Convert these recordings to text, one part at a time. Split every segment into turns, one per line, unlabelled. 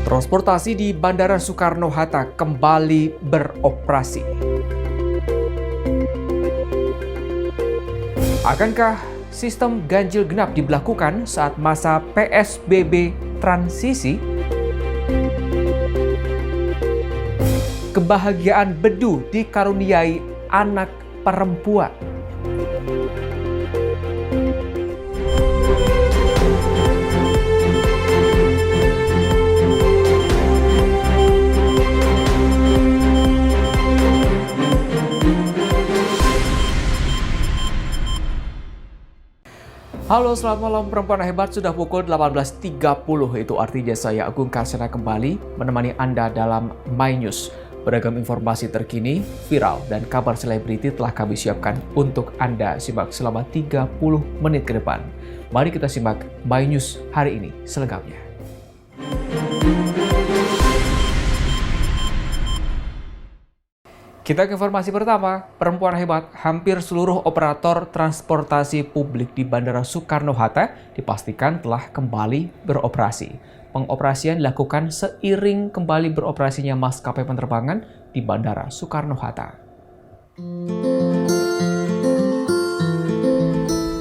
Transportasi di Bandara Soekarno-Hatta kembali beroperasi. Akankah sistem ganjil genap diberlakukan saat masa PSBB transisi? Kebahagiaan Bedu dikaruniai anak perempuan. Halo, selamat malam perempuan hebat. Sudah pukul 18.30, itu artinya saya Agung Karsana kembali menemani Anda dalam My News. Beragam informasi terkini, viral, dan kabar selebriti telah kami siapkan untuk Anda simak selama 30 menit ke depan. Mari kita simak My News hari ini selengkapnya. Kita ke informasi pertama, perempuan hebat, hampir seluruh operator transportasi publik di Bandara Soekarno-Hatta dipastikan telah kembali beroperasi. Pengoperasian dilakukan seiring kembali beroperasinya maskapai penerbangan di Bandara Soekarno-Hatta.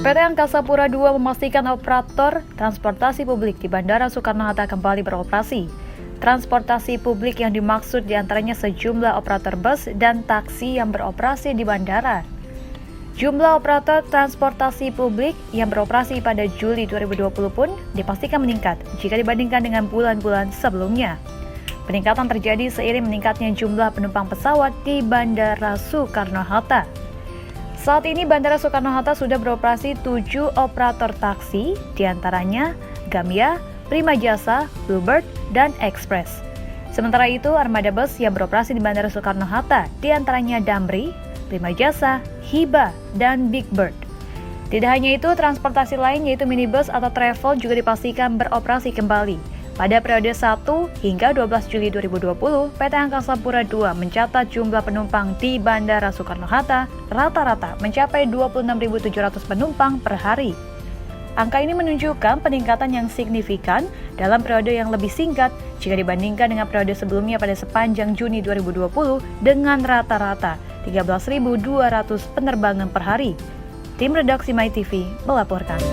PT Angkasa Pura II memastikan operator transportasi publik di Bandara Soekarno-Hatta kembali beroperasi. Transportasi publik yang dimaksud diantaranya sejumlah operator bus dan taksi yang beroperasi di bandara. Jumlah operator transportasi publik yang beroperasi pada Juli 2020 pun dipastikan meningkat jika dibandingkan dengan bulan-bulan sebelumnya. Peningkatan terjadi seiring meningkatnya jumlah penumpang pesawat di Bandara Soekarno-Hatta. Saat ini Bandara Soekarno-Hatta sudah beroperasi 7 operator taksi, diantaranya Gamia, Prima Jasa, Bluebird, dan Express. Sementara itu, armada bus yang beroperasi di Bandara Soekarno-Hatta diantaranya Damri, Prima Jasa, Hiba, dan Big Bird. Tidak hanya itu, transportasi lain yaitu minibus atau travel juga dipastikan beroperasi kembali. Pada periode 1 hingga 12 Juli 2020, PT Angkasa Pura II mencatat jumlah penumpang di Bandara Soekarno-Hatta rata-rata mencapai 26.700 penumpang per hari. Angka ini menunjukkan peningkatan yang signifikan dalam periode yang lebih singkat jika dibandingkan dengan periode sebelumnya pada sepanjang Juni 2020 dengan rata-rata 13.200 penerbangan per hari. Tim redaksi MyTV melaporkan.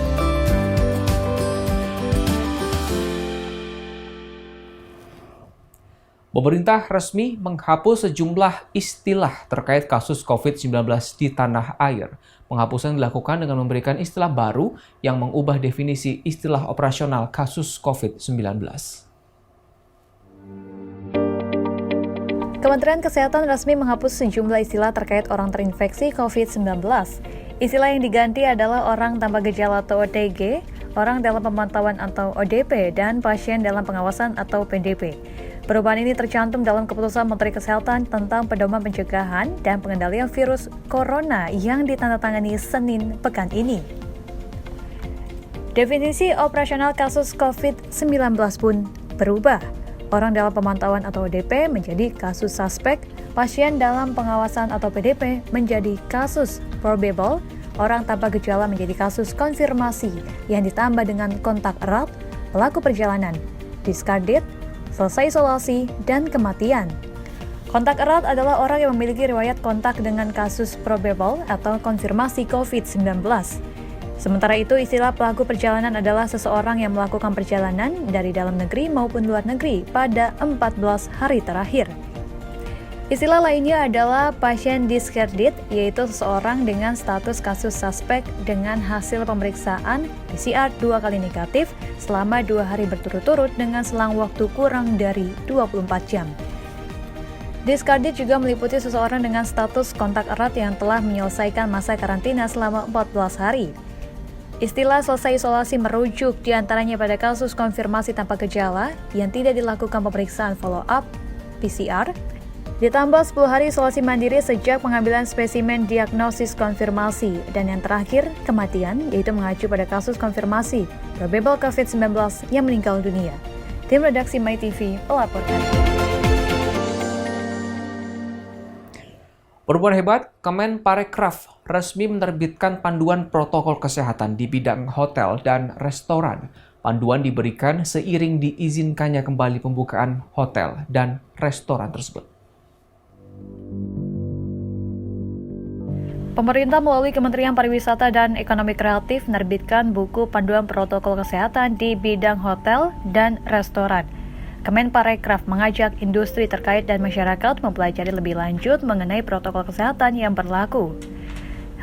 Pemerintah resmi menghapus sejumlah istilah terkait kasus COVID-19 di tanah air. Penghapusan dilakukan dengan memberikan istilah baru yang mengubah definisi istilah operasional kasus COVID-19.
Kementerian Kesehatan resmi menghapus sejumlah istilah terkait orang terinfeksi COVID-19. Istilah yang diganti adalah orang tanpa gejala atau OTG, orang dalam pemantauan atau ODP, dan pasien dalam pengawasan atau PDP. Perubahan ini tercantum dalam keputusan Menteri Kesehatan tentang pedoman pencegahan dan pengendalian virus corona yang ditandatangani Senin pekan ini. Definisi operasional kasus COVID-19 pun berubah. Orang dalam pemantauan atau ODP menjadi kasus suspek, pasien dalam pengawasan atau PDP menjadi kasus probable, orang tanpa gejala menjadi kasus konfirmasi yang ditambah dengan kontak erat, pelaku perjalanan, discarded, selesai isolasi, dan kematian. Kontak erat adalah orang yang memiliki riwayat kontak dengan kasus probable atau konfirmasi COVID-19. Sementara itu, istilah pelaku perjalanan adalah seseorang yang melakukan perjalanan dari dalam negeri maupun luar negeri pada 14 hari terakhir. Istilah lainnya adalah pasien discarded, yaitu seseorang dengan status kasus suspek dengan hasil pemeriksaan PCR 2 kali negatif selama 2 hari berturut-turut dengan selang waktu kurang dari 24 jam. Discarded juga meliputi seseorang dengan status kontak erat yang telah menyelesaikan masa karantina selama 14 hari. Istilah selesai isolasi merujuk diantaranya pada kasus konfirmasi tanpa gejala yang tidak dilakukan pemeriksaan follow-up PCR, ditambah 10 hari isolasi mandiri sejak pengambilan spesimen diagnosis konfirmasi, dan yang terakhir, kematian, yaitu mengacu pada kasus konfirmasi probable COVID-19 yang meninggal dunia. Tim redaksi MyTV melaporkan.
Perempuan hebat, Kemenparekraf resmi menerbitkan panduan protokol kesehatan di bidang hotel dan restoran. Panduan diberikan seiring diizinkannya kembali pembukaan hotel dan restoran tersebut.
Pemerintah melalui Kementerian Pariwisata dan Ekonomi Kreatif menerbitkan buku panduan protokol kesehatan di bidang hotel dan restoran. Kemenparekraf mengajak industri terkait dan masyarakat mempelajari lebih lanjut mengenai protokol kesehatan yang berlaku.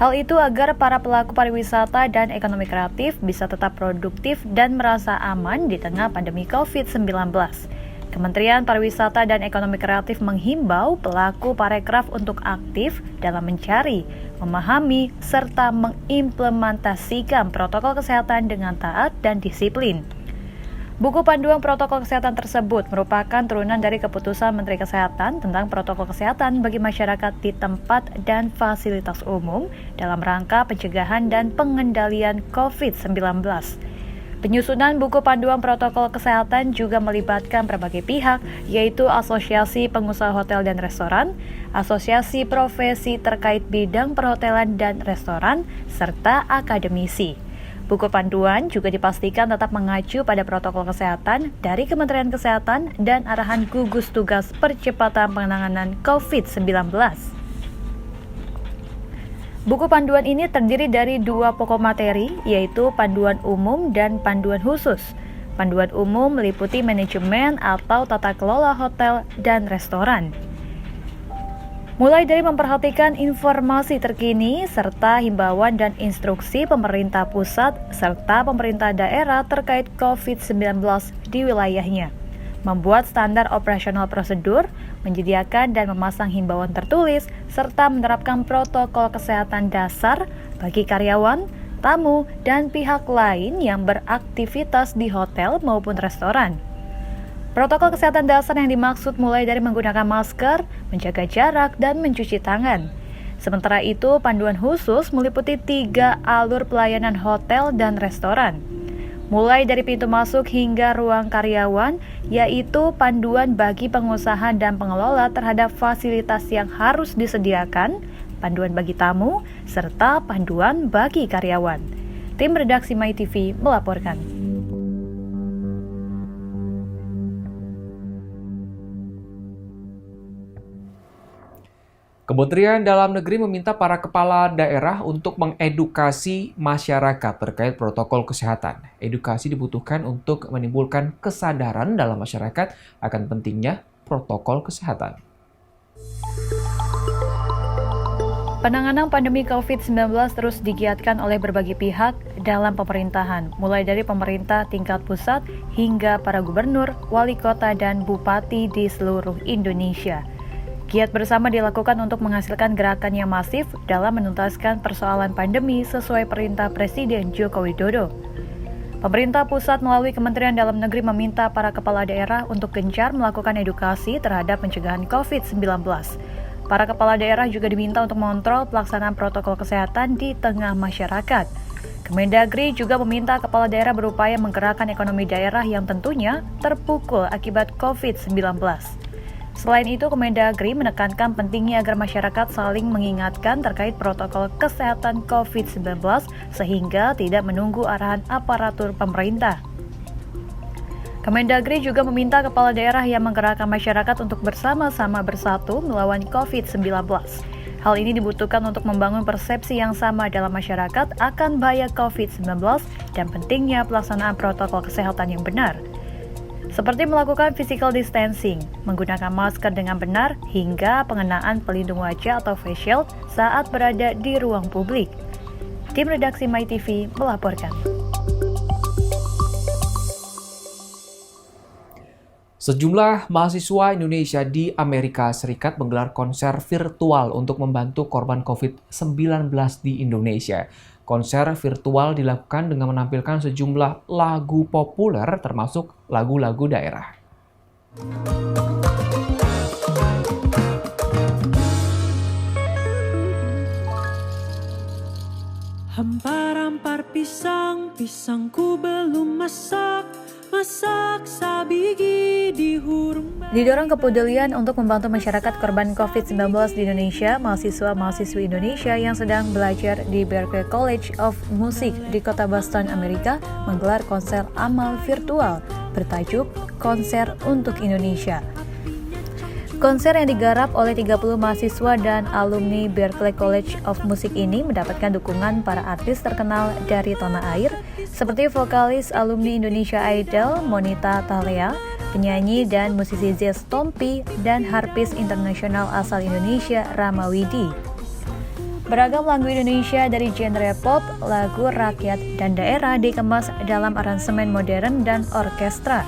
Hal itu agar para pelaku pariwisata dan ekonomi kreatif bisa tetap produktif dan merasa aman di tengah pandemi COVID-19. Kementerian Pariwisata dan Ekonomi Kreatif menghimbau pelaku parekraf untuk aktif dalam mencari, memahami, serta mengimplementasikan protokol kesehatan dengan taat dan disiplin. Buku panduan protokol kesehatan tersebut merupakan turunan dari keputusan Menteri Kesehatan tentang protokol kesehatan bagi masyarakat di tempat dan fasilitas umum dalam rangka pencegahan dan pengendalian COVID-19. Penyusunan buku panduan protokol kesehatan juga melibatkan berbagai pihak, yaitu Asosiasi Pengusaha Hotel dan Restoran, Asosiasi Profesi terkait bidang perhotelan dan restoran, serta akademisi. Buku panduan juga dipastikan tetap mengacu pada protokol kesehatan dari Kementerian Kesehatan dan arahan gugus tugas percepatan penanganan COVID-19. Buku panduan ini terdiri dari 2 pokok materi, yaitu panduan umum dan panduan khusus. Panduan umum meliputi manajemen atau tata kelola hotel dan restoran. Mulai dari memperhatikan informasi terkini serta himbauan dan instruksi pemerintah pusat serta pemerintah daerah terkait COVID-19 di wilayahnya, membuat standar operasional prosedur, menyediakan dan memasang himbauan tertulis, serta menerapkan protokol kesehatan dasar bagi karyawan, tamu, dan pihak lain yang beraktivitas di hotel maupun restoran. Protokol kesehatan dasar yang dimaksud mulai dari menggunakan masker, menjaga jarak, dan mencuci tangan. Sementara itu, panduan khusus meliputi 3 alur pelayanan hotel dan restoran. Mulai dari pintu masuk hingga ruang karyawan, yaitu panduan bagi pengusaha dan pengelola terhadap fasilitas yang harus disediakan, panduan bagi tamu, serta panduan bagi karyawan. Tim redaksi MyTV melaporkan.
Kementerian Dalam Negeri meminta para kepala daerah untuk mengedukasi masyarakat terkait protokol kesehatan. Edukasi dibutuhkan untuk menimbulkan kesadaran dalam masyarakat akan pentingnya protokol kesehatan.
Penanganan pandemi COVID-19 terus digiatkan oleh berbagai pihak dalam pemerintahan, mulai dari pemerintah tingkat pusat hingga para gubernur, wali kota, dan bupati di seluruh Indonesia. Giat bersama dilakukan untuk menghasilkan gerakan yang masif dalam menuntaskan persoalan pandemi sesuai perintah Presiden Joko Widodo. Pemerintah pusat melalui Kementerian Dalam Negeri meminta para kepala daerah untuk gencar melakukan edukasi terhadap pencegahan COVID-19. Para kepala daerah juga diminta untuk mengontrol pelaksanaan protokol kesehatan di tengah masyarakat. Kemendagri juga meminta kepala daerah berupaya menggerakkan ekonomi daerah yang tentunya terpukul akibat COVID-19. Selain itu, Kemendagri menekankan pentingnya agar masyarakat saling mengingatkan terkait protokol kesehatan COVID-19 sehingga tidak menunggu arahan aparatur pemerintah. Kemendagri juga meminta kepala daerah yang menggerakkan masyarakat untuk bersama-sama bersatu melawan COVID-19. Hal ini dibutuhkan untuk membangun persepsi yang sama dalam masyarakat akan bahaya COVID-19 dan pentingnya pelaksanaan protokol kesehatan yang benar. Seperti melakukan physical distancing, menggunakan masker dengan benar, hingga pengenaan pelindung wajah atau face shield saat berada di ruang publik. Tim redaksi MyTV melaporkan.
Sejumlah mahasiswa Indonesia di Amerika Serikat menggelar konser virtual untuk membantu korban COVID-19 di Indonesia. Konser virtual dilakukan dengan menampilkan sejumlah lagu populer termasuk lagu-lagu daerah.
Hampar-hampar pisang, pisangku belum masak.
Didorong kepedulian untuk membantu masyarakat korban COVID-19 di Indonesia, mahasiswa-mahasiswi Indonesia yang sedang belajar di Berklee College of Music di kota Boston, Amerika, menggelar konser amal virtual bertajuk Konser untuk Indonesia. Konser yang digarap oleh 30 mahasiswa dan alumni Berklee College of Music ini mendapatkan dukungan para artis terkenal dari tanah air, seperti vokalis alumni Indonesia Idol, Monita Thalia, penyanyi dan musisi jazz Tompi, dan harpis internasional asal Indonesia, Rama Widi. Beragam lagu Indonesia dari genre pop, lagu rakyat, dan daerah dikemas dalam aransemen modern dan orkestra.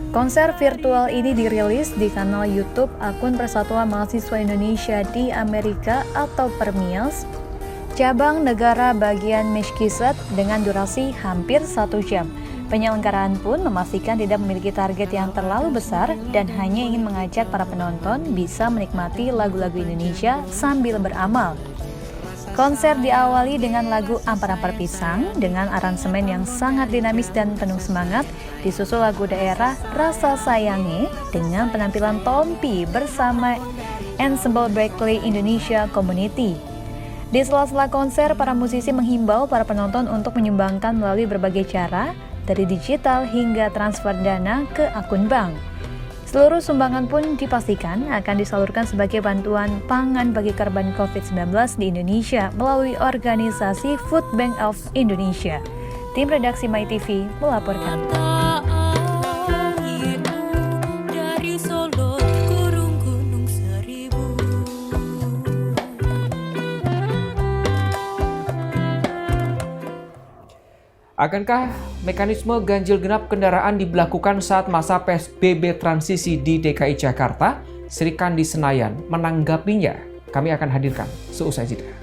Konser virtual ini dirilis di kanal YouTube akun Persatuan Mahasiswa Indonesia di Amerika atau Permias, cabang negara bagian Meskhizot dengan durasi hampir 1 jam. Penyelenggaraan pun memastikan tidak memiliki target yang terlalu besar dan hanya ingin mengajak para penonton bisa menikmati lagu-lagu Indonesia sambil beramal. Konser diawali dengan lagu Ampar-Ampar Pisang dengan aransemen yang sangat dinamis dan penuh semangat, disusul lagu daerah Rasa Sayange dengan penampilan Tompi bersama Ensemble Berklee Indonesia Community. Di sela-sela konser, para musisi menghimbau para penonton untuk menyumbangkan melalui berbagai cara, dari digital hingga transfer dana ke akun bank. Seluruh sumbangan pun dipastikan akan disalurkan sebagai bantuan pangan bagi korban COVID-19 di Indonesia melalui organisasi Food Bank of Indonesia. Tim redaksi MyTV melaporkan.
Akankah mekanisme ganjil genap kendaraan diberlakukan saat masa PSBB transisi di DKI Jakarta? Sri Kandi Senayan menanggapinya. Kami akan hadirkan seusai jeda.